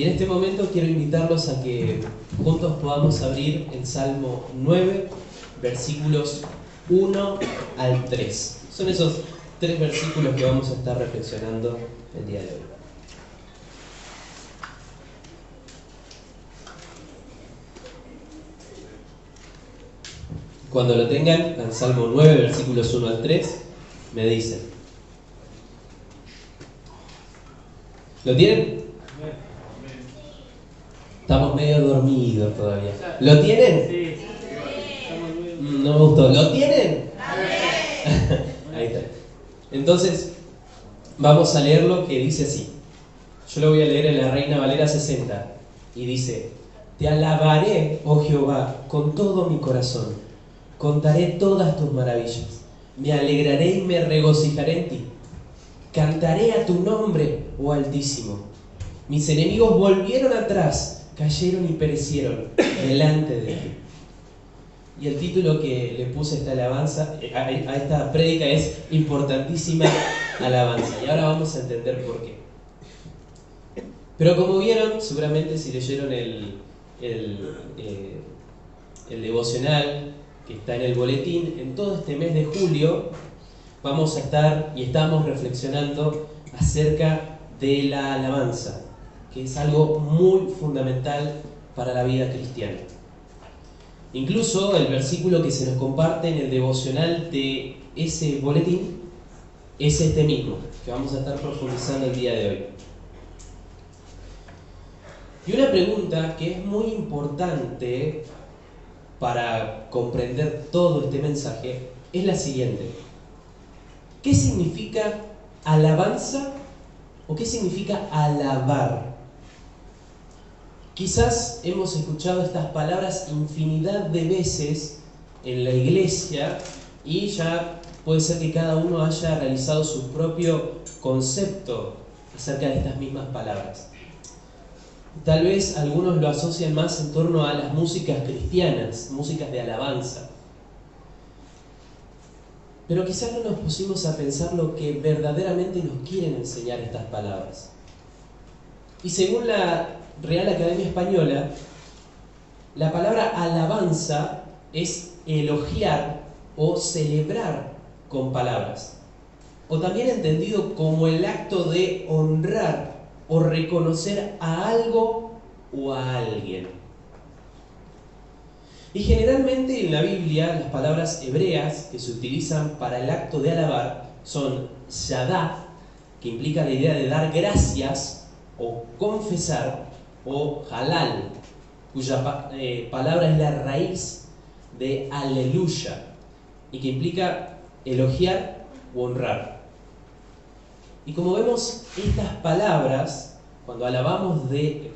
Y en este momento quiero invitarlos a que juntos podamos abrir el Salmo 9, versículos 1 al 3. Son esos 3 versículos que vamos a estar reflexionando el día de hoy. Cuando lo tengan, en Salmo 9, versículos 1 al 3, me dicen. ¿Lo tienen? Estamos medio dormidos todavía. ¿Lo tienen? Sí. No me gustó. ¿Lo tienen? Ahí está. Entonces, vamos a leer lo que dice así. Yo lo voy a leer en la Reina Valera 60. Y dice: Te alabaré, oh Jehová, con todo mi corazón. Contaré todas tus maravillas. Me alegraré y me regocijaré en ti. Cantaré a tu nombre, oh Altísimo. Mis enemigos volvieron atrás, cayeron y perecieron delante de ti. Y el título que le puse a esta alabanza, a esta prédica, es Importantísima Alabanza. Y ahora vamos a entender por qué. Pero como vieron, seguramente si leyeron el devocional que está en el boletín, en todo este mes de julio vamos a estar y estamos reflexionando acerca de la alabanza, que es algo muy fundamental para la vida cristiana. Incluso el versículo que se nos comparte en el devocional de ese boletín es este mismo, que vamos a estar profundizando el día de hoy. Y una pregunta que es muy importante para comprender todo este mensaje es la siguiente: ¿qué significa alabanza o qué significa alabar? Quizás hemos escuchado estas palabras infinidad de veces en la iglesia y ya puede ser que cada uno haya realizado su propio concepto acerca de estas mismas palabras. Tal vez algunos lo asocian más en torno a las músicas cristianas, músicas de alabanza. Pero quizás no nos pusimos a pensar lo que verdaderamente nos quieren enseñar estas palabras. Y según la Real Academia Española, la palabra alabanza es elogiar o celebrar con palabras, o también entendido como el acto de honrar o reconocer a algo o a alguien. Y generalmente en la Biblia las palabras hebreas que se utilizan para el acto de alabar son yadá, que implica la idea de dar gracias o confesar, o halal, cuya palabra es la raíz de aleluya y que implica elogiar o honrar. Y como vemos, estas palabras, cuando hablamos de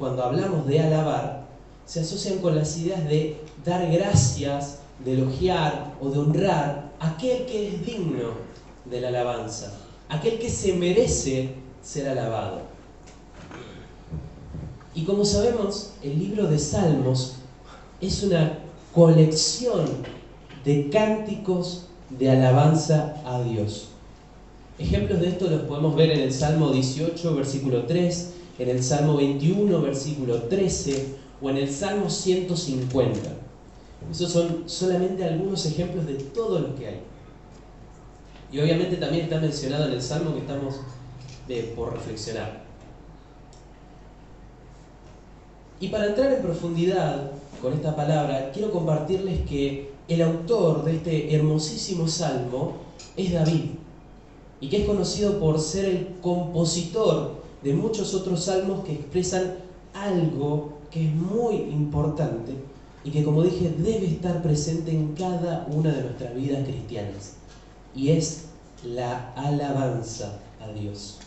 alabar, se asocian con las ideas de dar gracias, de elogiar o de honrar a aquel que es digno de la alabanza, aquel que se merece ser alabado. Y como sabemos, el libro de Salmos es una colección de cánticos de alabanza a Dios. Ejemplos de esto los podemos ver en el Salmo 18, versículo 3, en el Salmo 21, versículo 13, o en el Salmo 150. Esos son solamente algunos ejemplos de todo lo que hay. Y obviamente también está mencionado en el Salmo que estamos por reflexionar. Y para entrar en profundidad con esta palabra, quiero compartirles que el autor de este hermosísimo Salmo es David, y que es conocido por ser el compositor de muchos otros salmos que expresan algo que es muy importante y que, como dije, debe estar presente en cada una de nuestras vidas cristianas, y es la alabanza a Dios.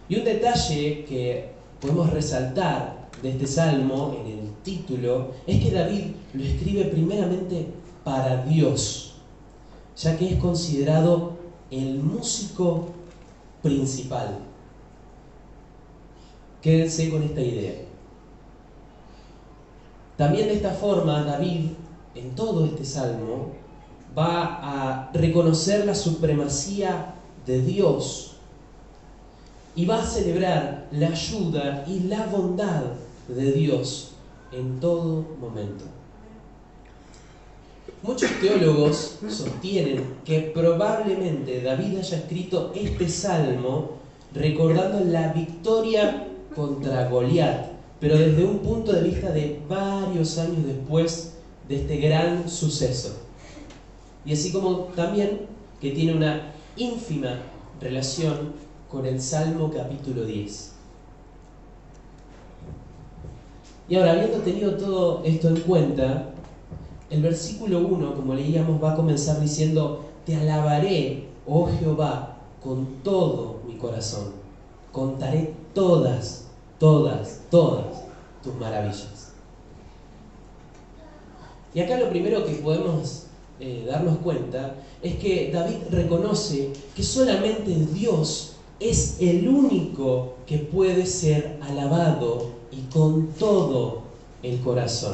Y un detalle que podemos resaltar de este salmo en el título es que David lo escribe primeramente para Dios, ya que es considerado el músico principal. Quédense con esta idea. También de esta forma, David, en todo este salmo, va a reconocer la supremacía de Dios y va a celebrar la ayuda y la bondad de Dios en todo momento. Muchos teólogos sostienen que probablemente David haya escrito este salmo recordando la victoria contra Goliat, pero desde un punto de vista de varios años después de este gran suceso. Y así como también que tiene una ínfima relación con el Salmo capítulo 10. Y ahora, habiendo tenido todo esto en cuenta, el versículo 1, como leíamos, va a comenzar diciendo: te alabaré, oh Jehová, con todo mi corazón. Contaré todas tus maravillas. Y acá lo primero que podemos darnos cuenta es que David reconoce que solamente Dios es el único que puede ser alabado y con todo el corazón.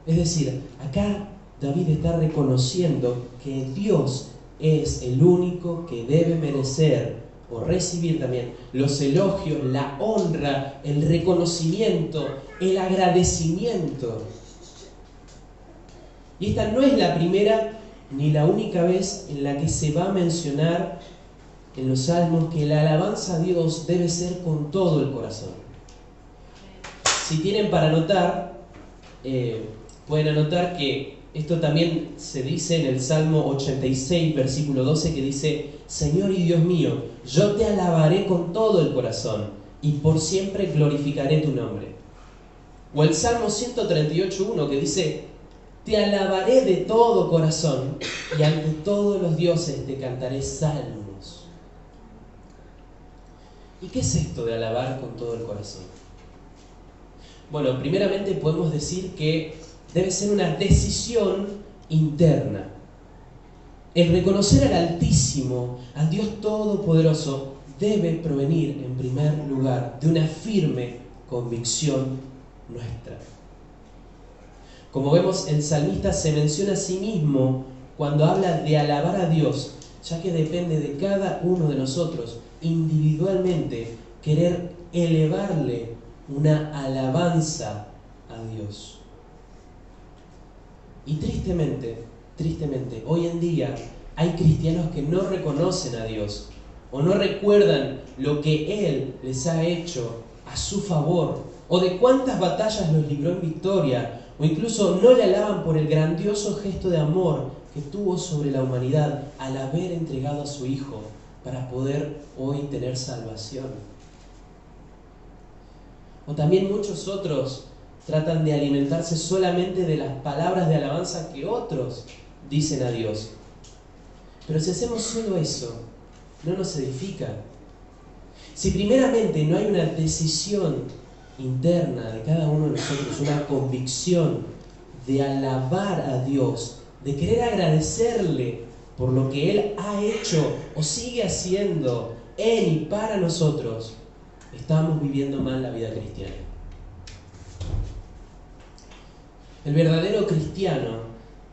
Es decir, acá David está reconociendo que Dios es el único que debe merecer o recibir también los elogios, la honra, el reconocimiento, el agradecimiento. Y esta no es la primera ni la única vez en la que se va a mencionar en los salmos que la alabanza a Dios debe ser con todo el corazón. Si tienen para anotar, pueden anotar que esto también se dice en el Salmo 86, versículo 12, que dice: Señor y Dios mío, yo te alabaré con todo el corazón y por siempre glorificaré tu nombre. O el Salmo 138, 1, que dice: te alabaré de todo corazón y ante todos los dioses te cantaré salmos. ¿Y qué es esto de alabar con todo el corazón? Bueno, primeramente podemos decir que debe ser una decisión interna. El reconocer al Altísimo, al Dios Todopoderoso, debe provenir en primer lugar de una firme convicción nuestra. Como vemos, el salmista se menciona a sí mismo cuando habla de alabar a Dios, ya que depende de cada uno de nosotros individualmente querer elevarle una alabanza a Dios. Y tristemente, hoy en día hay cristianos que no reconocen a Dios o no recuerdan lo que Él les ha hecho a su favor, o de cuántas batallas los libró en victoria, o incluso no le alaban por el grandioso gesto de amor que tuvo sobre la humanidad al haber entregado a su Hijo para poder hoy tener salvación. O también muchos otros tratan de alimentarse solamente de las palabras de alabanza que otros dicen a Dios. Pero si hacemos solo eso, no nos edifica. Si primeramente no hay una decisión interna de cada uno de nosotros, una convicción de alabar a Dios, de querer agradecerle por lo que Él ha hecho o sigue haciendo en y para nosotros, estamos viviendo mal la vida cristiana. El verdadero cristiano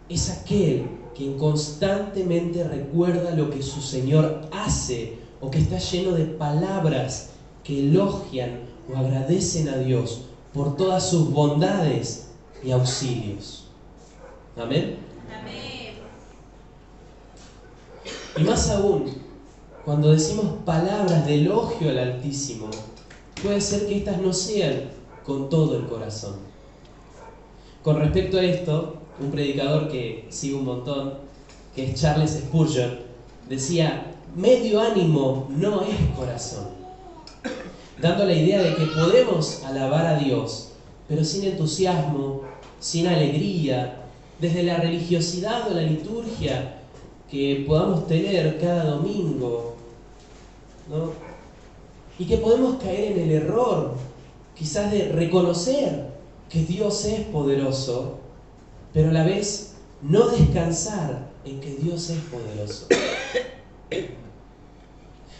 es aquel que constantemente recuerda lo que su Señor hace, o que está lleno de palabras que elogian o agradecen a Dios por todas sus bondades y auxilios. ¿Amén? Amén. Y más aún, cuando decimos palabras de elogio al Altísimo, puede ser que estas no sean con todo el corazón. Con respecto a esto, un predicador que sigo un montón, que es Charles Spurgeon, decía: medio ánimo no es corazón, dando la idea de que podemos alabar a Dios, pero sin entusiasmo, sin alegría, desde la religiosidad o la liturgia que podamos tener cada domingo, ¿no? Y que podemos caer en el error, quizás, de reconocer que Dios es poderoso, pero a la vez no descansar en que Dios es poderoso.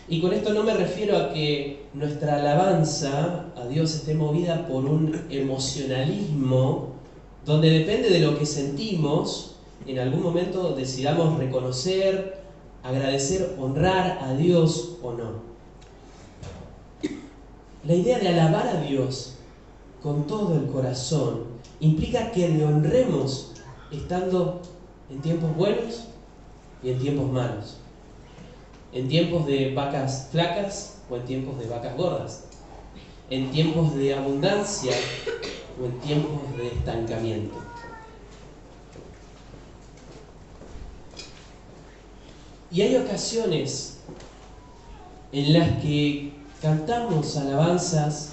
Y con esto no me refiero a que nuestra alabanza a Dios esté movida por un emocionalismo donde depende de lo que sentimos, en algún momento decidamos reconocer, agradecer, honrar a Dios o no. la idea de alabar a Dios con todo el corazón implica que le honremos estando en tiempos buenos y en tiempos malos, en tiempos de vacas flacas o en tiempos de vacas gordas, en tiempos de abundancia o en tiempos de estancamiento. Y hay ocasiones en las que cantamos alabanzas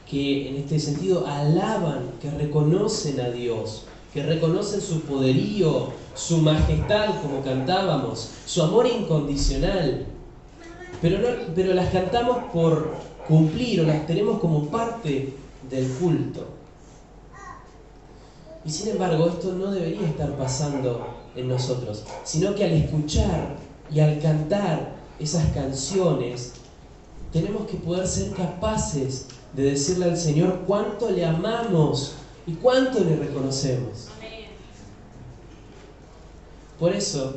que en este sentido alaban, que reconocen a Dios, que reconocen su poderío, su majestad, como cantábamos, su amor incondicional. Pero las cantamos por cumplir, o las tenemos como parte del culto. Y sin embargo, esto no debería estar pasando en nosotros, sino que al escuchar y al cantar esas canciones, tenemos que poder ser capaces de decirle al Señor cuánto le amamos y cuánto le reconocemos. Por eso,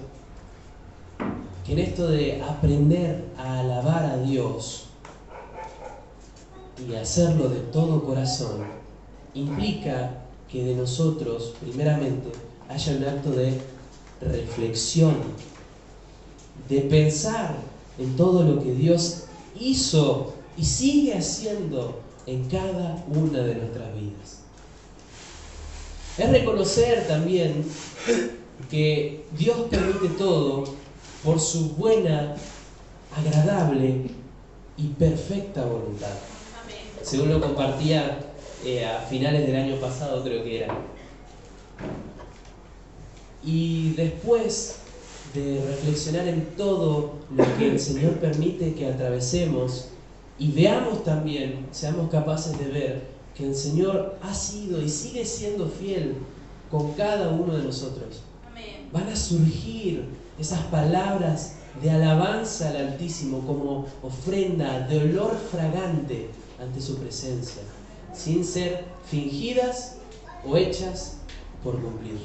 que en esto de aprender a alabar a Dios y hacerlo de todo corazón, implica que de nosotros, primeramente, haya un acto de reflexión, de pensar en todo lo que Dios hizo y sigue haciendo en cada una de nuestras vidas. Es reconocer también que Dios permite todo por su buena, agradable y perfecta voluntad. Según lo compartía a finales del año pasado, creo que era. Y después de reflexionar en todo lo que el Señor permite que atravesemos y veamos también, seamos capaces de ver que el Señor ha sido y sigue siendo fiel con cada uno de nosotros. Amén. Van a surgir esas palabras de alabanza al Altísimo como ofrenda de olor fragante ante su presencia, sin ser fingidas o hechas por cumplir.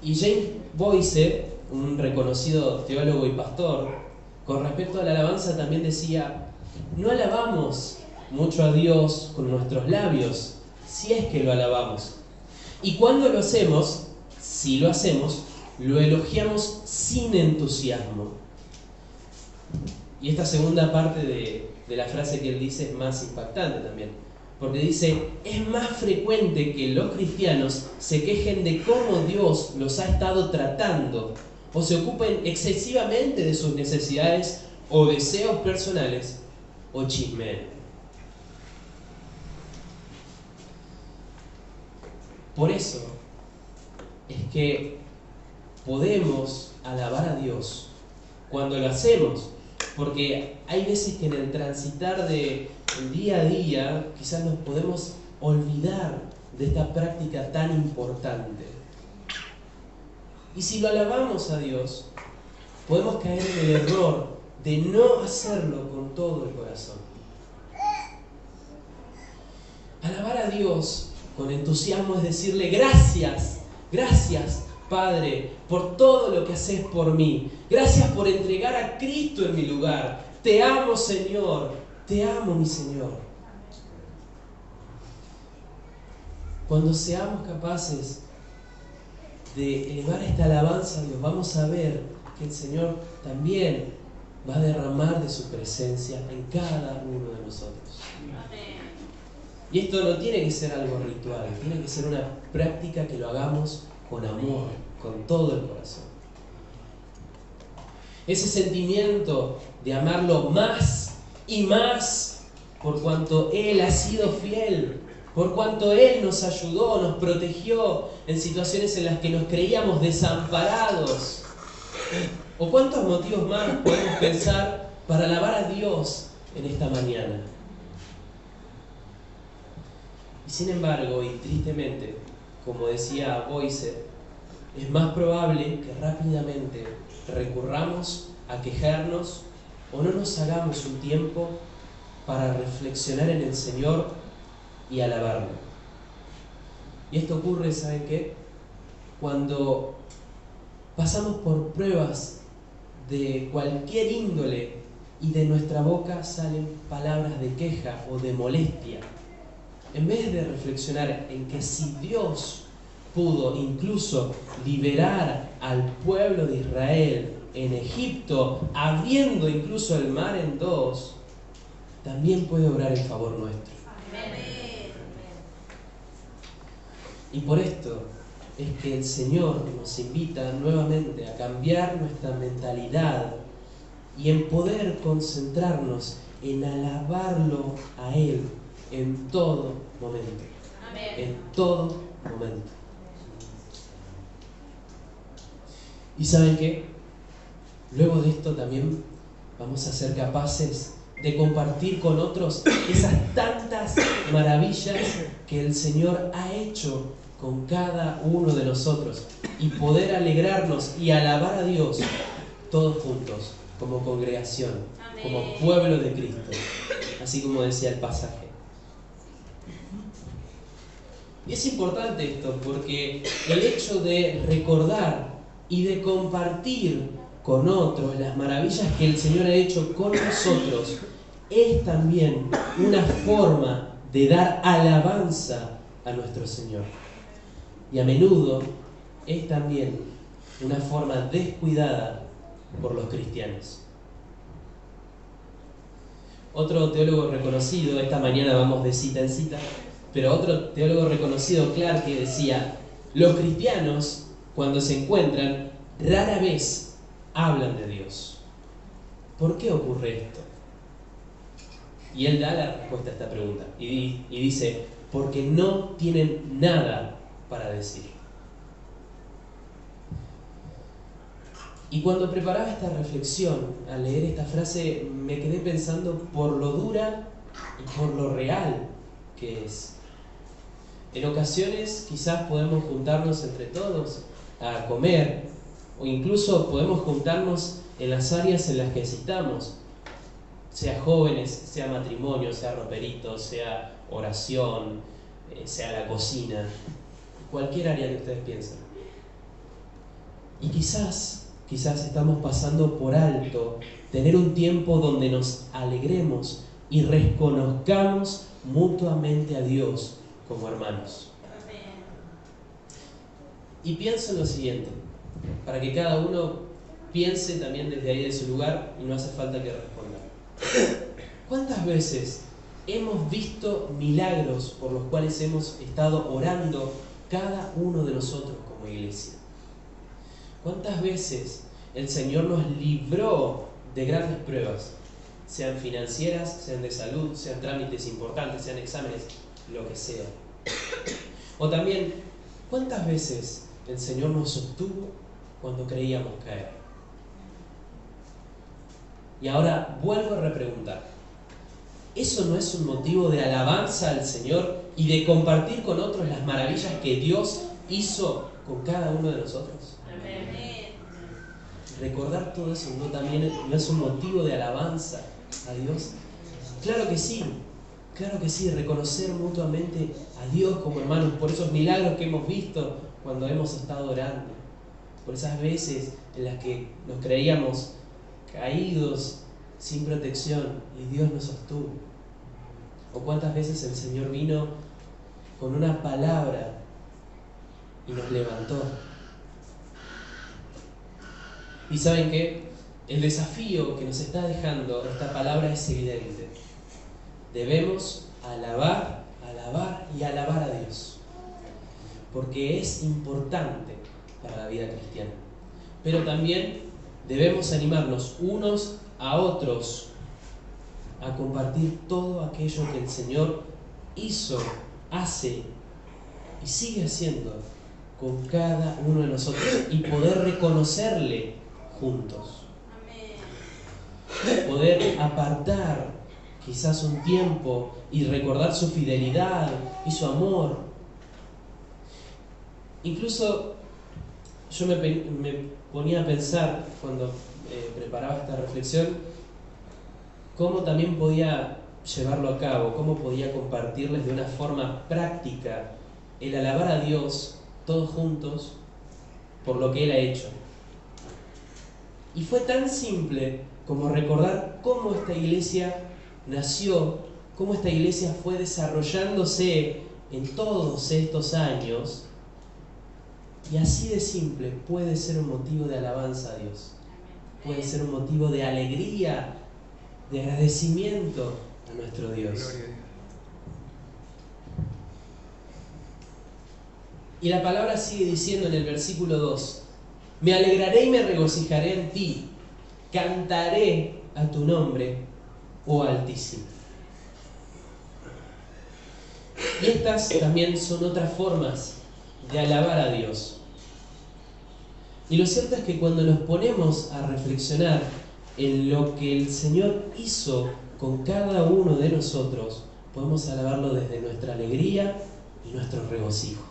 Y James Boyce, un reconocido teólogo y pastor, con respecto a la alabanza también decía: no alabamos mucho a Dios con nuestros labios, si es que lo alabamos. Y cuando lo hacemos, si lo hacemos, lo elogiamos sin entusiasmo. Y esta segunda parte de la frase que él dice es más impactante también. Porque dice, es más frecuente que los cristianos se quejen de cómo Dios los ha estado tratando o se ocupen excesivamente de sus necesidades o deseos personales o chismeen. Por eso es que podemos alabar a Dios cuando lo hacemos, porque hay veces que en el transitar del día a día quizás nos podemos olvidar de esta práctica tan importante. Y si lo alabamos a Dios, podemos caer en el error de no hacerlo con todo el corazón. Alabar a Dios con entusiasmo es decirle gracias, gracias Padre, por todo lo que haces por mí. Gracias por entregar a Cristo en mi lugar. Te amo, Señor. Te amo, mi Señor. Cuando seamos capaces de elevar esta alabanza a Dios, vamos a ver que el Señor también va a derramar de su presencia en cada uno de nosotros. Amén. Y esto no tiene que ser algo ritual, tiene que ser una práctica que lo hagamos con amor, con todo el corazón. Ese sentimiento de amarlo más y más por cuanto Él ha sido fiel, por cuanto Él nos ayudó, nos protegió en situaciones en las que nos creíamos desamparados. ¿O cuántos motivos más podemos pensar para alabar a Dios en esta mañana? Y sin embargo, y tristemente, como decía Boyce, es más probable que rápidamente recurramos a quejarnos o no nos hagamos un tiempo para reflexionar en el Señor y alabarlo. Y esto ocurre, ¿saben qué? Cuando pasamos por pruebas de cualquier índole y de nuestra boca salen palabras de queja o de molestia. En vez de reflexionar en que si Dios pudo incluso liberar al pueblo de Israel en Egipto, abriendo incluso el mar en dos, también puede obrar en favor nuestro. Amén. Y por esto es que el Señor nos invita nuevamente a cambiar nuestra mentalidad y en poder concentrarnos en alabarlo a Él en todo momento. Amén. En todo momento. ¿Y saben qué? Luego de esto también vamos a ser capaces de compartir con otros esas tantas maravillas que el Señor ha hecho con cada uno de nosotros y poder alegrarnos y alabar a Dios todos juntos, como congregación, amén, como pueblo de Cristo, así como decía el pasaje. Y es importante esto porque el hecho de recordar y de compartir con otros las maravillas que el Señor ha hecho con nosotros es también una forma de dar alabanza a nuestro Señor. Y a menudo es también una forma descuidada por los cristianos. Otro teólogo reconocido, esta mañana vamos de cita en cita, pero otro teólogo reconocido, Clark, que decía: los cristianos, cuando se encuentran, rara vez hablan de Dios. ¿Por qué ocurre esto? Y él da la respuesta a esta pregunta y dice: porque no tienen nada para decir. Y cuando preparaba esta reflexión, al leer esta frase, me quedé pensando por lo dura y por lo real que es. En ocasiones quizás podemos juntarnos entre todos a comer, o incluso podemos juntarnos en las áreas en las que asistamos, sea jóvenes, sea matrimonio, sea roperito, sea oración, sea la cocina, cualquier área que ustedes piensen. Y quizás estamos pasando por alto tener un tiempo donde nos alegremos y reconozcamos mutuamente a Dios como hermanos. Y pienso en lo siguiente, para que cada uno piense también desde ahí de su lugar y no hace falta que responda. ¿Cuántas veces hemos visto milagros por los cuales hemos estado orando cada uno de nosotros como iglesia? ¿Cuántas veces el Señor nos libró de grandes pruebas, sean financieras, sean de salud, sean trámites importantes, sean exámenes, lo que sea? O también, ¿cuántas veces el Señor nos sostuvo cuando creíamos caer? Y ahora vuelvo a repreguntar: ¿eso no es un motivo de alabanza al Señor y de compartir con otros las maravillas que Dios hizo con cada uno de nosotros? Amén. ¿Recordar todo eso no es un motivo de alabanza a Dios? Claro que sí, reconocer mutuamente a Dios como hermanos por esos milagros que hemos visto cuando hemos estado orando, por esas veces en las que nos creíamos caídos, sin protección, y Dios nos sostuvo. O cuántas veces el Señor vino con una palabra y nos levantó. Y ¿saben qué? El desafío que nos está dejando esta palabra es evidente. Debemos alabar y alabar a Dios, porque es importante para la vida cristiana. Pero también debemos animarnos unos a otros a compartir todo aquello que el Señor hizo, hace y sigue haciendo con cada uno de nosotros y poder reconocerle juntos. Amén. Poder apartar quizás un tiempo y recordar su fidelidad y su amor. Incluso yo me ponía a pensar cuando preparaba esta reflexión cómo también podía llevarlo a cabo, cómo podía compartirles de una forma práctica el alabar a Dios todos juntos por lo que Él ha hecho. Y fue tan simple como recordar cómo esta iglesia nació, cómo esta iglesia fue desarrollándose en todos estos años. Y así de simple puede ser un motivo de alabanza a Dios. Puede ser un motivo de alegría, de agradecimiento a nuestro Dios. Y la palabra sigue diciendo en el versículo 2: me alegraré y me regocijaré en ti, cantaré a tu nombre, oh Altísimo. Y estas también son otras formas de alabar a Dios. Y lo cierto es que cuando nos ponemos a reflexionar en lo que el Señor hizo con cada uno de nosotros, podemos alabarlo desde nuestra alegría y nuestro regocijo.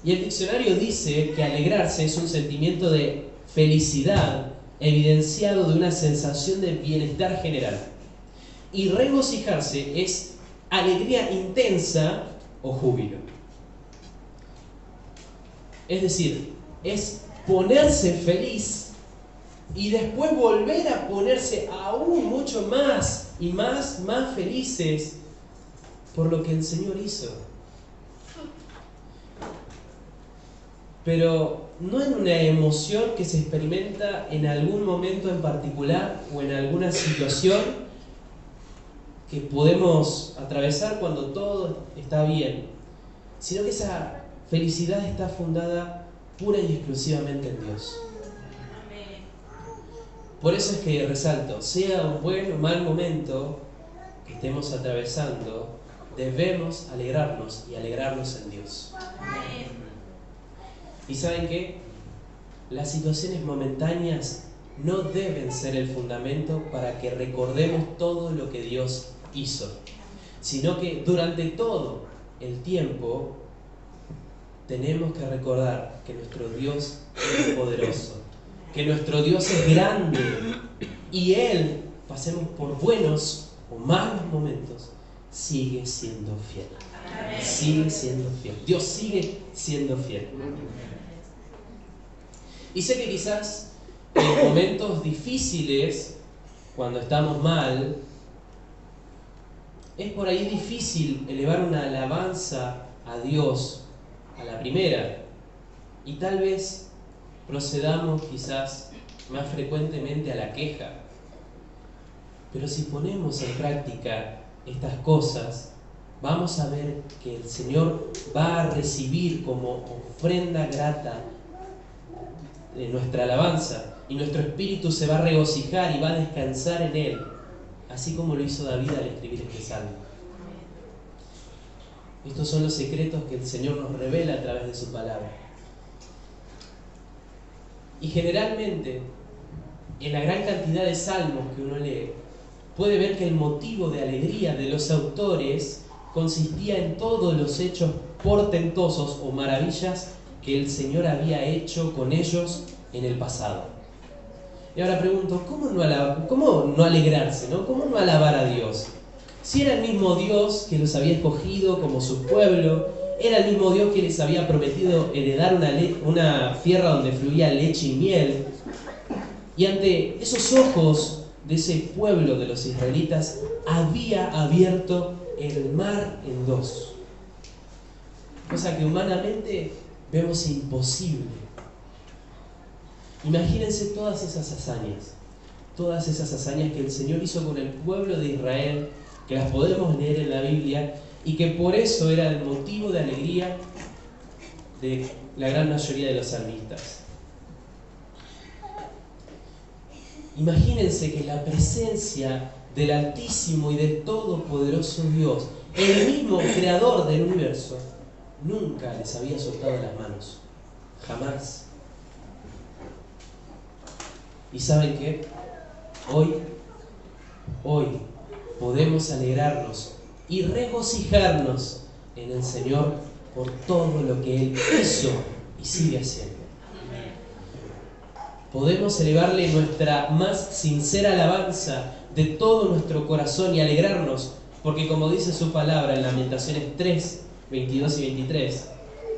Y el diccionario dice que alegrarse es un sentimiento de felicidad evidenciado de una sensación de bienestar general. Y regocijarse es alegría intensa o júbilo. Es decir, es ponerse feliz y después volver a ponerse aún mucho más y más felices por lo que el Señor hizo. Pero no en una emoción que se experimenta en algún momento en particular o en alguna situación que podemos atravesar cuando todo está bien, sino que esa felicidad está fundada pura y exclusivamente en Dios. Por eso es que resalto, sea un buen o mal momento que estemos atravesando, debemos alegrarnos y alegrarnos en Dios. ¿Y saben qué? Las situaciones momentáneas no deben ser el fundamento para que recordemos todo lo que Dios hizo, sino que durante todo el tiempo tenemos que recordar que nuestro Dios es poderoso, que nuestro Dios es grande y Él, pasemos por buenos o malos momentos, sigue siendo fiel. Sigue siendo fiel. Dios sigue siendo fiel. Y sé que quizás en momentos difíciles, cuando estamos mal, es por ahí difícil elevar una alabanza a Dios a la primera. Y tal vez procedamos quizás más frecuentemente a la queja. Pero si ponemos en práctica estas cosas, vamos a ver que el Señor va a recibir como ofrenda grata nuestra alabanza, y nuestro espíritu se va a regocijar y va a descansar en Él, así como lo hizo David al escribir este salmo. Estos son los secretos que el Señor nos revela a través de su palabra. Y generalmente, en la gran cantidad de salmos que uno lee, puede ver que el motivo de alegría de los autores consistía en todos los hechos portentosos o maravillas que el Señor había hecho con ellos en el pasado. Y ahora pregunto, ¿cómo no alegrarse, ¿no? ¿Cómo no alabar a Dios? Si era el mismo Dios que los había escogido como su pueblo, era el mismo Dios que les había prometido heredar una tierra donde fluía leche y miel, y ante esos ojos de ese pueblo de los israelitas había abierto el mar en dos, cosa que humanamente vemos imposible. Imagínense todas esas hazañas que el Señor hizo con el pueblo de Israel, que las podemos leer en la Biblia, y que por eso era el motivo de alegría de la gran mayoría de los salmistas. Imagínense que la presencia del Altísimo y del Todopoderoso Dios, el mismo creador del universo, nunca les había soltado las manos. Jamás. ¿Y saben qué? Hoy podemos alegrarnos y regocijarnos en el Señor por todo lo que Él hizo y sigue haciendo. Podemos elevarle nuestra más sincera alabanza de todo nuestro corazón y alegrarnos, porque como dice su palabra en Lamentaciones 3, 22 y 23,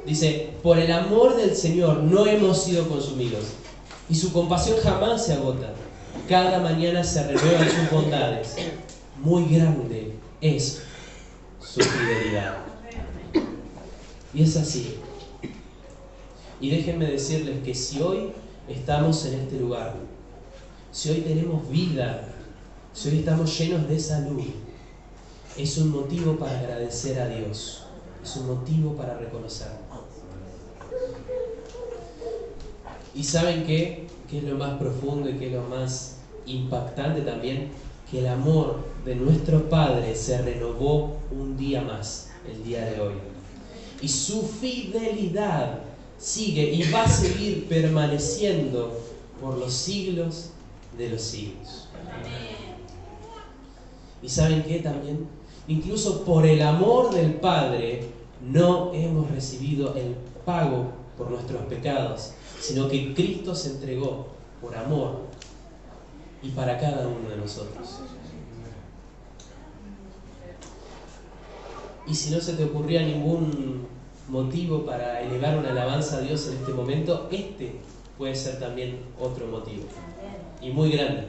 dice: por el amor del Señor no hemos sido consumidos, Y su compasión jamás se agota. Cada mañana se renuevan sus bondades. Muy grande es su fidelidad. Y es así. Y déjenme decirles que si hoy estamos en este lugar, si hoy tenemos vida, si hoy estamos llenos de salud, es un motivo para agradecer a Dios. Es un motivo para reconocerlo. ¿Y saben qué? ¿Qué es lo más profundo y qué es lo más impactante también? Que el amor de nuestro Padre se renovó un día más, el día de hoy. Y su fidelidad sigue y va a seguir permaneciendo por los siglos de los siglos. ¿Y saben qué también? Incluso por el amor del Padre no hemos recibido el pago por nuestros pecados, sino que Cristo se entregó por amor y para cada uno de nosotros. Y si no se te ocurría ningún motivo para elevar una alabanza a Dios en este momento, este puede ser también otro motivo, y muy grande.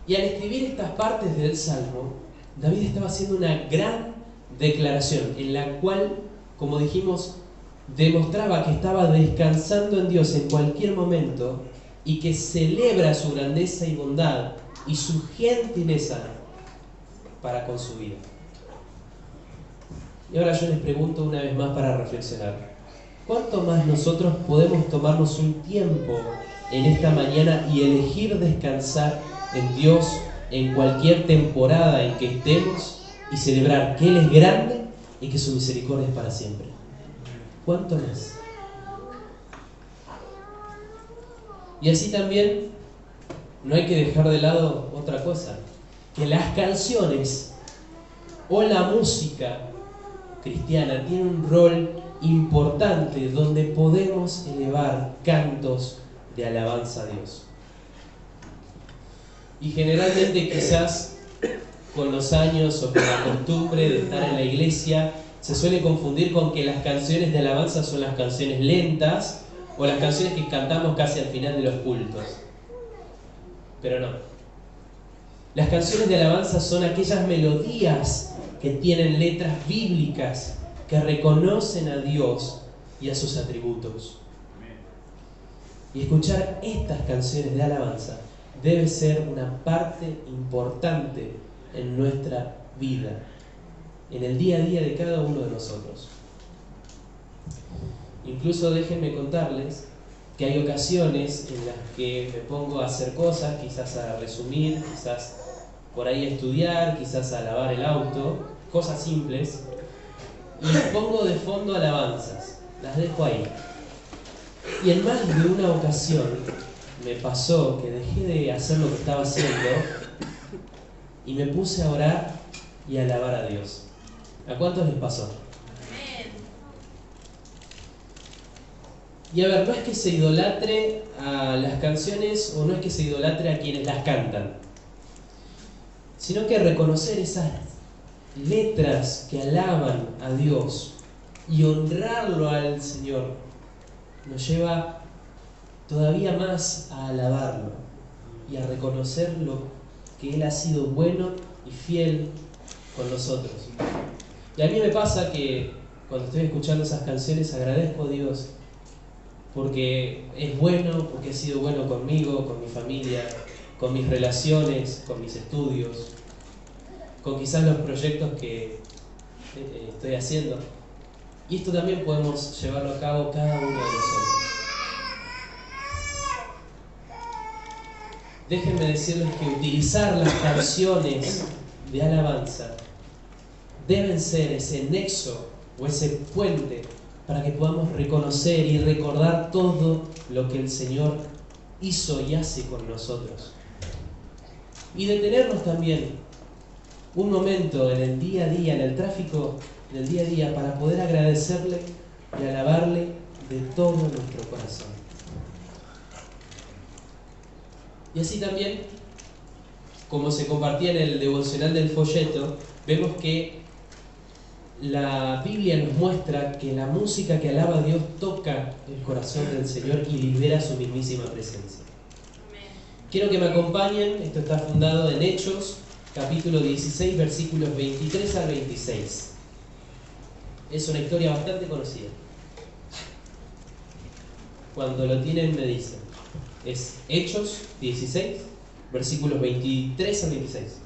Y al escribir estas partes del Salmo, David estaba haciendo una gran declaración en la cual, como dijimos, demostraba que estaba descansando en Dios en cualquier momento y que celebra su grandeza y bondad y su gentileza para con su vida. Y ahora yo les pregunto una vez más para reflexionar: ¿cuánto más nosotros podemos tomarnos un tiempo en esta mañana y elegir descansar en Dios en cualquier temporada en que estemos y celebrar que Él es grande y que su misericordia es para siempre? ¿Cuánto más? Y así también no hay que dejar de lado otra cosa, que las canciones o la música cristiana tiene un rol importante donde podemos elevar cantos de alabanza a Dios. Y generalmente quizás con los años o con la costumbre de estar en la iglesia se suele confundir con que las canciones de alabanza son las canciones lentas o las canciones que cantamos casi al final de los cultos. Pero no. Las canciones de alabanza son aquellas melodías que tienen letras bíblicas que reconocen a Dios y a sus atributos. Y escuchar estas canciones de alabanza debe ser una parte importante en nuestra vida, en el día a día de cada uno de nosotros. Incluso déjenme contarles que hay ocasiones en las que me pongo a hacer cosas, quizás a resumir, quizás por ahí a estudiar, quizás a lavar el auto, cosas simples, y pongo de fondo alabanzas, las dejo ahí. Y en más de una ocasión me pasó que dejé de hacer lo que estaba haciendo y me puse a orar y a alabar a Dios. ¿A cuántos les pasó? Y a ver, no es que se idolatre a las canciones o no es que se idolatre a quienes las cantan, sino que reconocer esas letras que alaban a Dios y honrarlo al Señor nos lleva todavía más a alabarlo y a reconocer lo que Él ha sido bueno y fiel con nosotros. Y a mí me pasa que cuando estoy escuchando esas canciones agradezco a Dios porque es bueno, porque ha sido bueno conmigo, con mi familia, con mis relaciones, con mis estudios, con quizás los proyectos que estoy haciendo. Y esto también podemos llevarlo a cabo cada uno de nosotros. Déjenme decirles que utilizar las canciones de alabanza deben ser ese nexo o ese puente para que podamos reconocer y recordar todo lo que el Señor hizo y hace con nosotros. Y detenernos también un momento en el día a día, en el tráfico del día a día, para poder agradecerle y alabarle de todo nuestro corazón. Y así también, como se compartía en el devocional del folleto, vemos que la Biblia nos muestra que la música que alaba a Dios toca el corazón del Señor y libera su mismísima presencia. Quiero que me acompañen, esto está fundado en Hechos, capítulo 16, versículos 23 al 26. Es una historia bastante conocida. Cuando lo tienen me dicen. Es Hechos 16, versículos 23 al 26.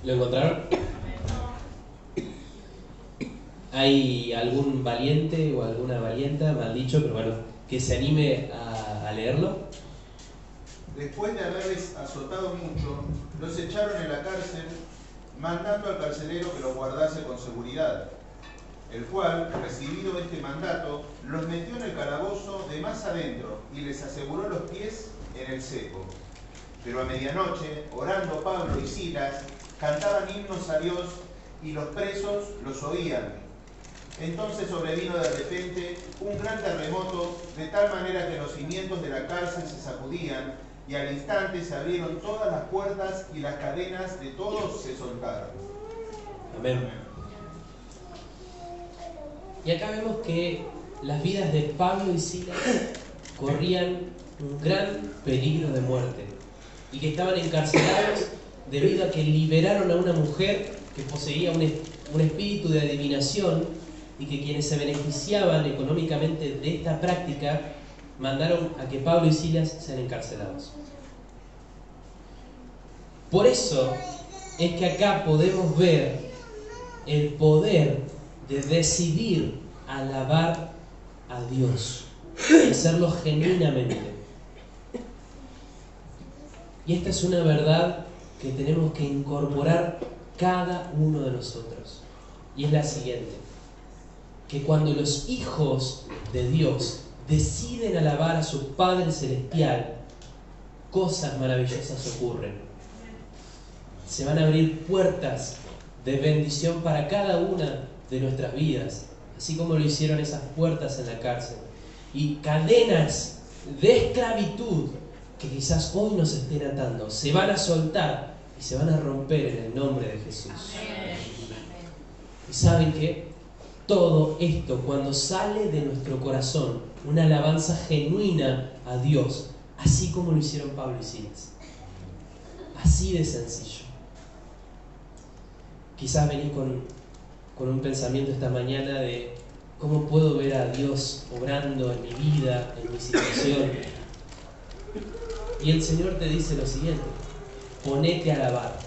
¿Lo encontraron? ¿Hay algún valiente o alguna valienta, mal dicho, pero bueno, que se anime a leerlo? Después de haberles azotado mucho, los echaron en la cárcel, mandando al carcelero que los guardase con seguridad, el cual, recibido este mandato, los metió en el calabozo de más adentro y les aseguró los pies en el seco. Pero a medianoche, orando Pablo y Silas, cantaban himnos a Dios y los presos los oían. Entonces sobrevino de repente un gran terremoto, de tal manera que los cimientos de la cárcel se sacudían, y al instante se abrieron todas las puertas y las cadenas de todos se soltaron. Amén. Y acá vemos que las vidas de Pablo y Silas corrían un gran peligro de muerte y que estaban encarcelados debido a que liberaron a una mujer que poseía un espíritu de adivinación, y que quienes se beneficiaban económicamente de esta práctica mandaron a que Pablo y Silas sean encarcelados. Por eso es que acá podemos ver el poder de decidir alabar a Dios y hacerlo genuinamente. Y esta es una verdad que tenemos que incorporar cada uno de nosotros. Y es la siguiente: que cuando los hijos de Dios deciden alabar a su Padre Celestial, cosas maravillosas ocurren. Se van a abrir puertas de bendición para cada una de nuestras vidas, así como lo hicieron esas puertas en la cárcel. Y cadenas de esclavitud que quizás hoy nos estén atando se van a soltar y se van a romper en el nombre de Jesús. ¿Y saben qué? Todo esto, cuando sale de nuestro corazón una alabanza genuina a Dios, así como lo hicieron Pablo y Silas. Así de sencillo. Quizás venís con un pensamiento esta mañana de cómo puedo ver a Dios obrando en mi vida, en mi situación. Y el Señor te dice lo siguiente: ponete a alabar,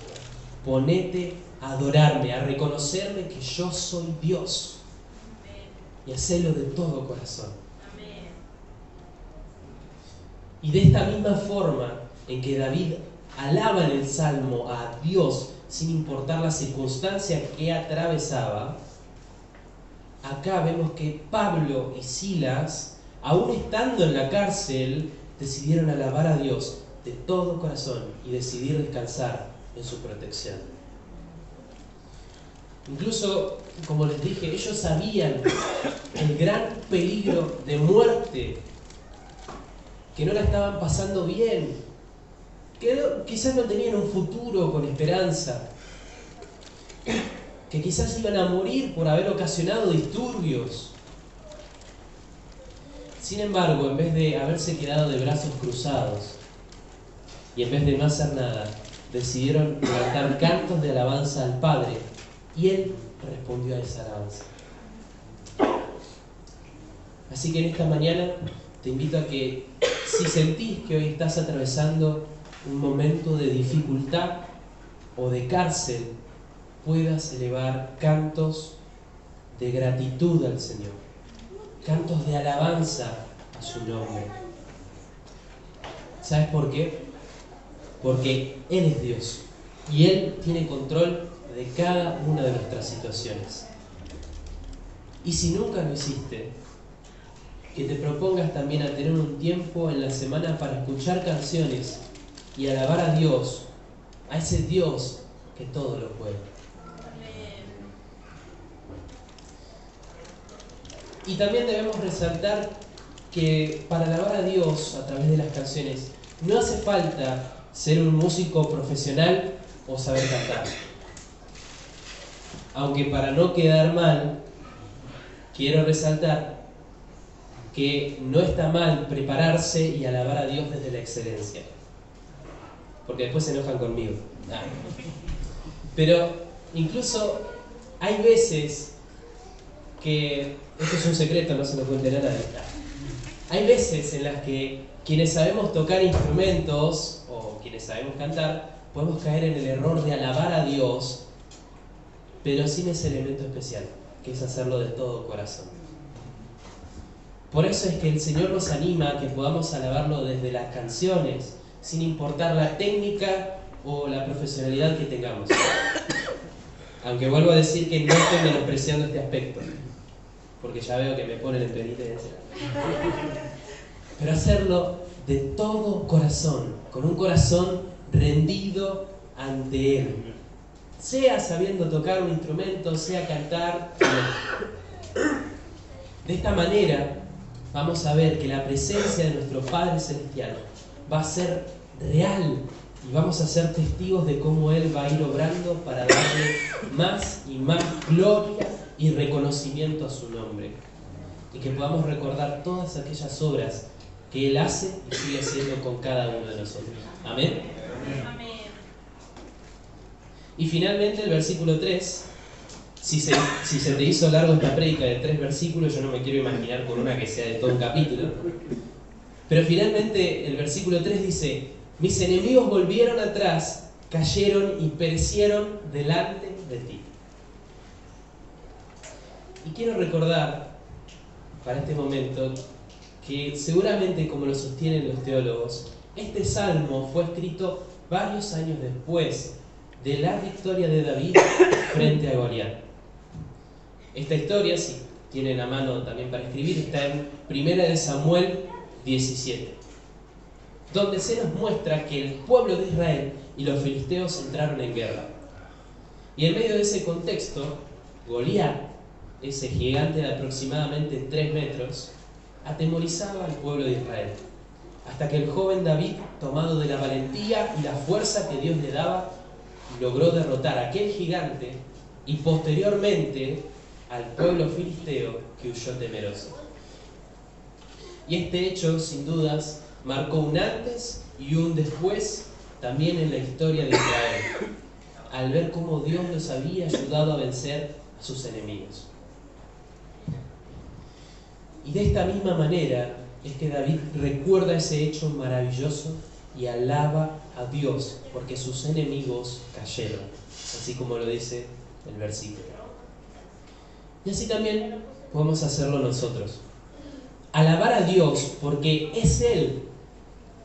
ponete a adorarme, a reconocerme que yo soy Dios. Y hacelo de todo corazón. Amén. Y de esta misma forma en que David alaba en el Salmo a Dios sin importar la circunstancia que atravesaba, acá vemos que Pablo y Silas, aún estando en la cárcel, decidieron alabar a Dios de todo corazón y decidir descansar en su protección. Incluso, como les dije, ellos sabían el gran peligro de muerte, que no la estaban pasando bien, que quizás no tenían un futuro con esperanza, que quizás iban a morir por haber ocasionado disturbios. Sin embargo, en vez de haberse quedado de brazos cruzados y en vez de no hacer nada, decidieron levantar cantos de alabanza al Padre, y Él respondió a esa alabanza. Así que en esta mañana te invito a que, si sentís que hoy estás atravesando un momento de dificultad o de cárcel, puedas elevar cantos de gratitud al Señor, cantos de alabanza a su nombre. ¿Sabes por qué? Porque Él es Dios y Él tiene control de cada una de nuestras situaciones. Y si nunca lo hiciste, que te propongas también a tener un tiempo en la semana para escuchar canciones y alabar a Dios, a ese Dios que todo lo puede. Y también debemos resaltar que para alabar a Dios a través de las canciones no hace falta ser un músico profesional o saber cantar. Aunque para no quedar mal, quiero resaltar que no está mal prepararse y alabar a Dios desde la excelencia. Porque después se enojan conmigo. Pero incluso hay veces que, esto es un secreto, no se lo cuenten a nadie. Hay veces en las que quienes sabemos tocar instrumentos o quienes sabemos cantar, podemos caer en el error de alabar a Dios, pero sin ese elemento especial, que es hacerlo de todo corazón. Por eso es que el Señor nos anima a que podamos alabarlo desde las canciones, sin importar la técnica o la profesionalidad que tengamos. Aunque vuelvo a decir que no estoy menospreciando este aspecto, porque ya veo que me ponen en penitencia. Pero hacerlo de todo corazón, con un corazón rendido ante Él. Sea sabiendo tocar un instrumento, sea cantar. De esta manera vamos a ver que la presencia de nuestro Padre Celestial va a ser real y vamos a ser testigos de cómo Él va a ir obrando para darle más y más gloria y reconocimiento a su nombre. Y que podamos recordar todas aquellas obras que Él hace y sigue haciendo con cada uno de nosotros. Amén. Amén. Y finalmente el versículo 3, si se te hizo largo esta prédica de 3 versículos, yo no me quiero imaginar con una que sea de todo un capítulo. Pero finalmente el versículo 3 dice: mis enemigos volvieron atrás, cayeron y perecieron delante de ti. Y quiero recordar para este momento que seguramente, como lo sostienen los teólogos, este salmo fue escrito varios años después de la victoria de David frente a Goliat. Esta historia, si tienen a mano también para escribir, está en 1 Samuel 17, donde se nos muestra que el pueblo de Israel y los filisteos entraron en guerra. Y en medio de ese contexto, Goliat, ese gigante de aproximadamente 3 metros, atemorizaba al pueblo de Israel, hasta que el joven David, tomado de la valentía y la fuerza que Dios le daba, logró derrotar a aquel gigante y posteriormente al pueblo filisteo que huyó temeroso. Y este hecho, sin dudas, marcó un antes y un después también en la historia de Israel, al ver cómo Dios los había ayudado a vencer a sus enemigos. Y de esta misma manera es que David recuerda ese hecho maravilloso y alaba a Dios porque sus enemigos cayeron, así como lo dice el versículo. Y así también podemos hacerlo nosotros. Alabar a Dios porque es Él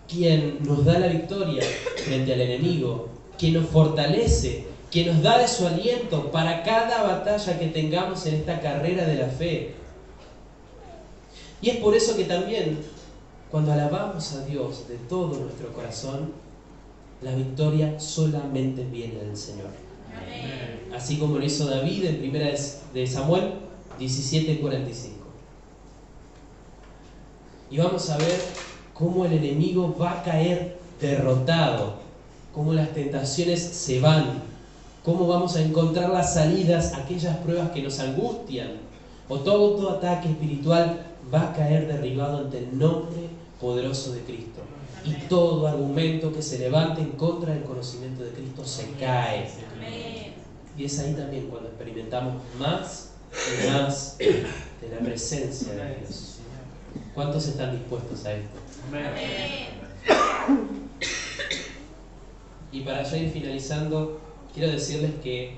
quien nos da la victoria frente al enemigo, quien nos fortalece, quien nos da de su aliento para cada batalla que tengamos en esta carrera de la fe. Y es por eso que también, cuando alabamos a Dios de todo nuestro corazón, la victoria solamente viene del Señor. Amén. Así como lo hizo David en 1 Samuel 17:45. Y vamos a ver cómo el enemigo va a caer derrotado, cómo las tentaciones se van, cómo vamos a encontrar las salidas a aquellas pruebas que nos angustian, o todo ataque espiritual va a caer derribado ante el nombre poderoso de Cristo. Y todo argumento que se levante en contra del conocimiento de Cristo se cae. Amén. Y es ahí también cuando experimentamos más y más de la presencia de Dios. ¿Cuántos están dispuestos a esto? Amén. Y para ya ir finalizando, quiero decirles que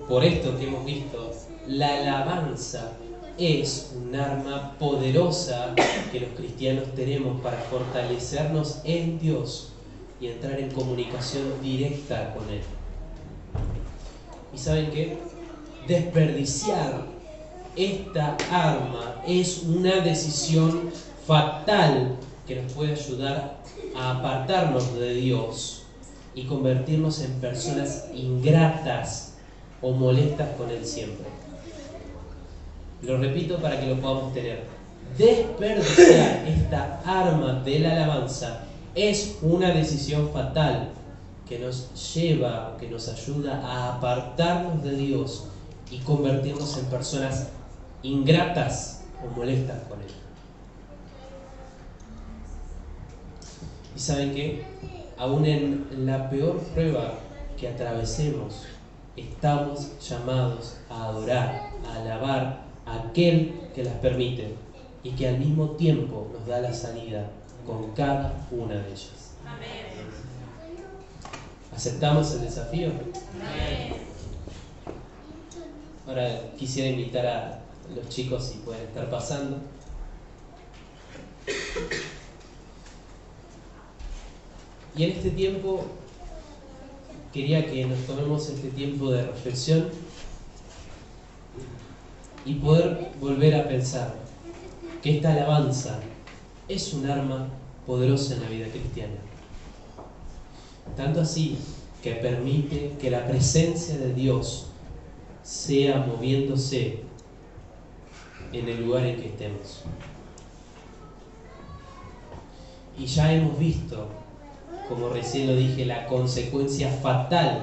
por esto que hemos visto, la alabanza es un arma poderosa que los cristianos tenemos para fortalecernos en Dios y entrar en comunicación directa con Él. ¿Y saben qué? Desperdiciar esta arma es una decisión fatal que nos puede ayudar a apartarnos de Dios y convertirnos en personas ingratas o molestas con Él siempre. Lo repito para que lo podamos tener. Desperdiciar esta arma de la alabanza es una decisión fatal que nos lleva, que nos ayuda a apartarnos de Dios y convertirnos en personas ingratas o molestas con Él. ¿Y saben qué? Aún en la peor prueba que atravesemos, estamos llamados a adorar, a alabar a aquel que las permite y que al mismo tiempo nos da la salida con cada una de ellas. Amén. ¿Aceptamos el desafío? Amén. Ahora quisiera invitar a los chicos si pueden estar pasando. Y en este tiempo quería que nos tomemos este tiempo de reflexión y poder volver a pensar que esta alabanza es un arma poderosa en la vida cristiana. Tanto así que permite que la presencia de Dios sea moviéndose en el lugar en que estemos. Y ya hemos visto, como recién lo dije, la consecuencia fatal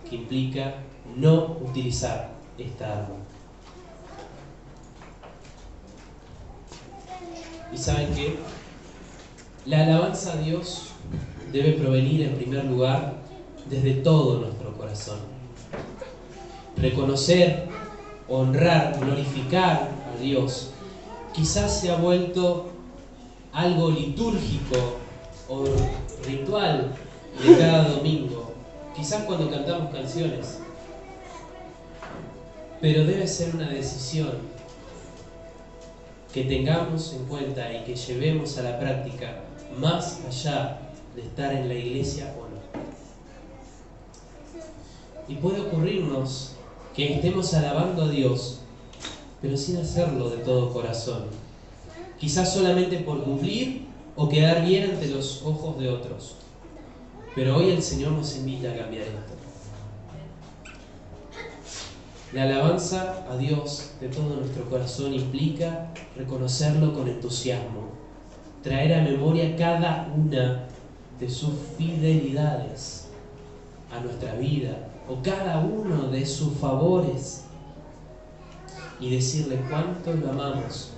que implica no utilizar esta arma. ¿Y saben qué? La alabanza a Dios debe provenir en primer lugar desde todo nuestro corazón. Reconocer, honrar, glorificar a Dios quizás se ha vuelto algo litúrgico o ritual de cada domingo, quizás cuando cantamos canciones, pero debe ser una decisión que tengamos en cuenta y que llevemos a la práctica más allá de estar en la iglesia o no. Y puede ocurrirnos que estemos alabando a Dios, pero sin hacerlo de todo corazón, quizás solamente por cumplir o quedar bien ante los ojos de otros. Pero hoy el Señor nos invita a cambiar esto. La alabanza a Dios de todo nuestro corazón implica reconocerlo con entusiasmo, traer a memoria cada una de sus fidelidades a nuestra vida o cada uno de sus favores y decirle cuánto lo amamos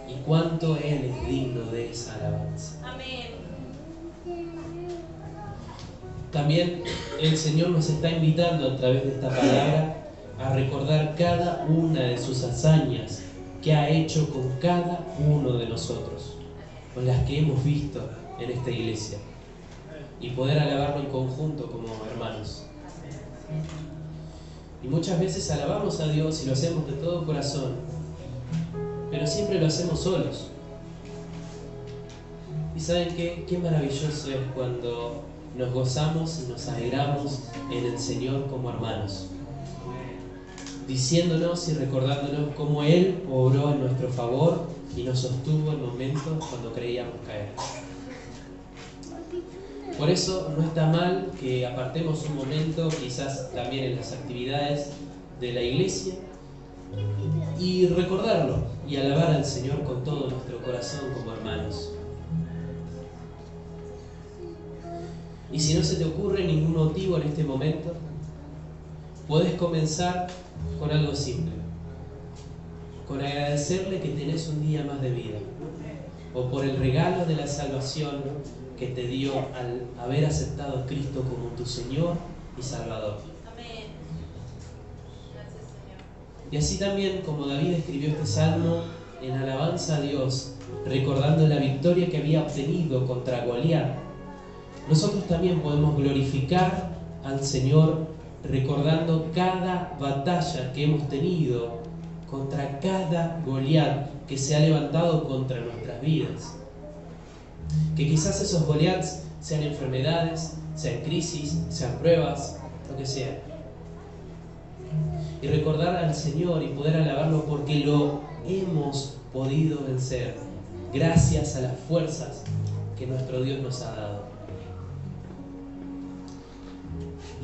y cuánto Él es digno de esa alabanza. Amén. También el Señor nos está invitando a través de esta palabra a recordar cada una de sus hazañas que ha hecho con cada uno de nosotros, con las que hemos visto en esta iglesia, y poder alabarlo en conjunto como hermanos. Y muchas veces alabamos a Dios y lo hacemos de todo corazón, pero siempre lo hacemos solos. ¿Y saben qué? Qué maravilloso es cuando nos gozamos y nos alegramos en el Señor como hermanos, diciéndonos y recordándonos cómo Él obró en nuestro favor y nos sostuvo en momentos cuando creíamos caer. Por eso no está mal que apartemos un momento, quizás también en las actividades de la iglesia, y recordarlo y alabar al Señor con todo nuestro corazón como hermanos. Y si no se te ocurre ningún motivo en este momento, puedes comenzar con algo simple, con agradecerle que tenés un día más de vida, o por el regalo de la salvación que te dio al haber aceptado a Cristo como tu Señor y Salvador. Amén. Gracias, Señor. Y así también como David escribió este salmo en alabanza a Dios, recordando la victoria que había obtenido contra Goliat, nosotros también podemos glorificar al Señor recordando cada batalla que hemos tenido contra cada Goliat que se ha levantado contra nuestras vidas. Que quizás esos Goliats sean enfermedades, sean crisis, sean pruebas, lo que sea. Y recordar al Señor y poder alabarlo porque lo hemos podido vencer gracias a las fuerzas que nuestro Dios nos ha dado.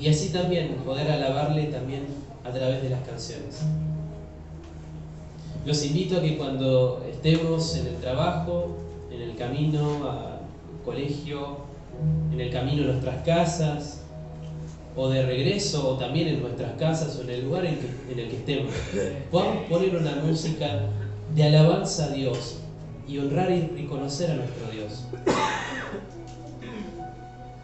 Y así también poder alabarle también a través de las canciones. Los invito a que cuando estemos en el trabajo, en el camino, colegio, en el camino a nuestras casas, o de regreso, o también en nuestras casas, o en el lugar en el que estemos, podamos poner una música de alabanza a Dios y honrar y reconocer a nuestro Dios.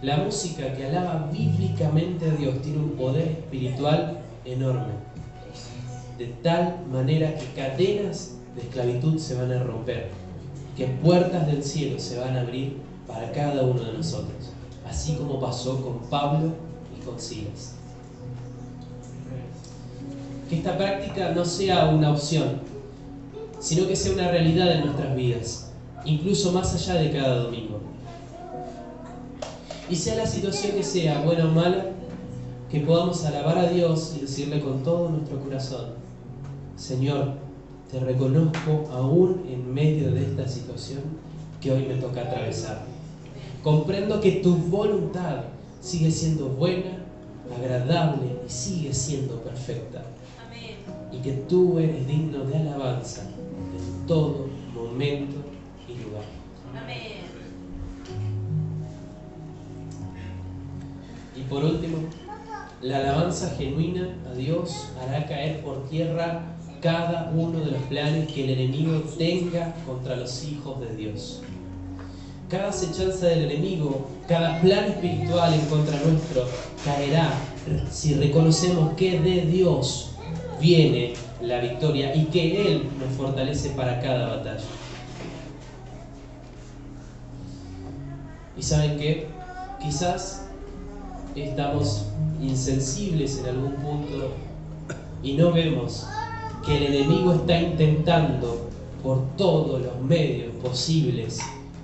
La música que alaba bíblicamente a Dios tiene un poder espiritual enorme, de tal manera que cadenas de esclavitud se van a romper, que puertas del cielo se van a abrir para cada uno de nosotros, así como pasó con Pablo y con Silas. Que esta práctica no sea una opción, sino que sea una realidad en nuestras vidas, incluso más allá de cada domingo. Y sea la situación que sea, buena o mala, que podamos alabar a Dios y decirle con todo nuestro corazón: Señor, te reconozco aún en medio de esta situación que hoy me toca atravesar. Comprendo que tu voluntad sigue siendo buena, agradable y sigue siendo perfecta. Amén. Y que tú eres digno de alabanza en todo momento y lugar. Amén. Y por último, la alabanza genuina a Dios hará caer por tierra cada uno de los planes que el enemigo tenga contra los hijos de Dios. Cada acechanza del enemigo, cada plan espiritual en contra nuestro caerá si reconocemos que de Dios viene la victoria y que Él nos fortalece para cada batalla. ¿Y saben qué? Quizás estamos insensibles en algún punto y no vemos que el enemigo está intentando por todos los medios posibles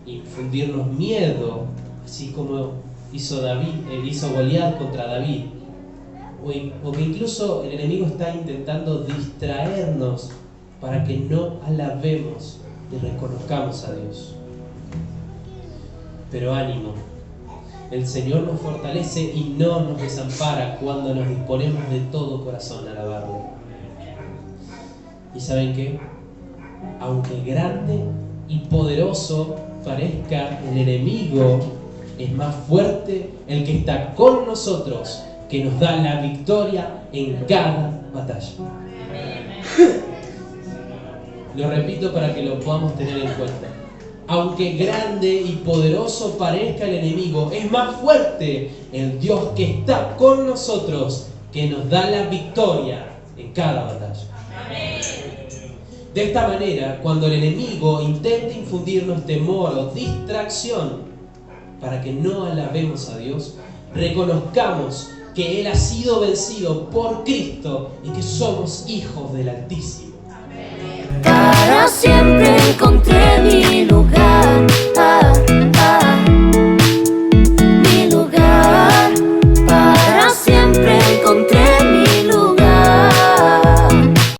infundirnos miedo, así como hizo Goliat contra David, o que incluso el enemigo está intentando distraernos para que no alabemos y reconozcamos a Dios. Pero ánimo, el Señor nos fortalece y no nos desampara cuando nos disponemos de todo corazón a alabarle. ¿Y saben qué? Aunque grande y poderoso parezca el enemigo, es más fuerte el que está con nosotros, que nos da la victoria en cada batalla. Lo repito para que lo podamos tener en cuenta. Aunque grande y poderoso parezca el enemigo, es más fuerte el Dios que está con nosotros, que nos da la victoria en cada batalla. De esta manera, cuando el enemigo intente infundirnos temor o distracción para que no alabemos a Dios, reconozcamos que Él ha sido vencido por Cristo y que somos hijos del Altísimo. Para siempre encontré mi lugar.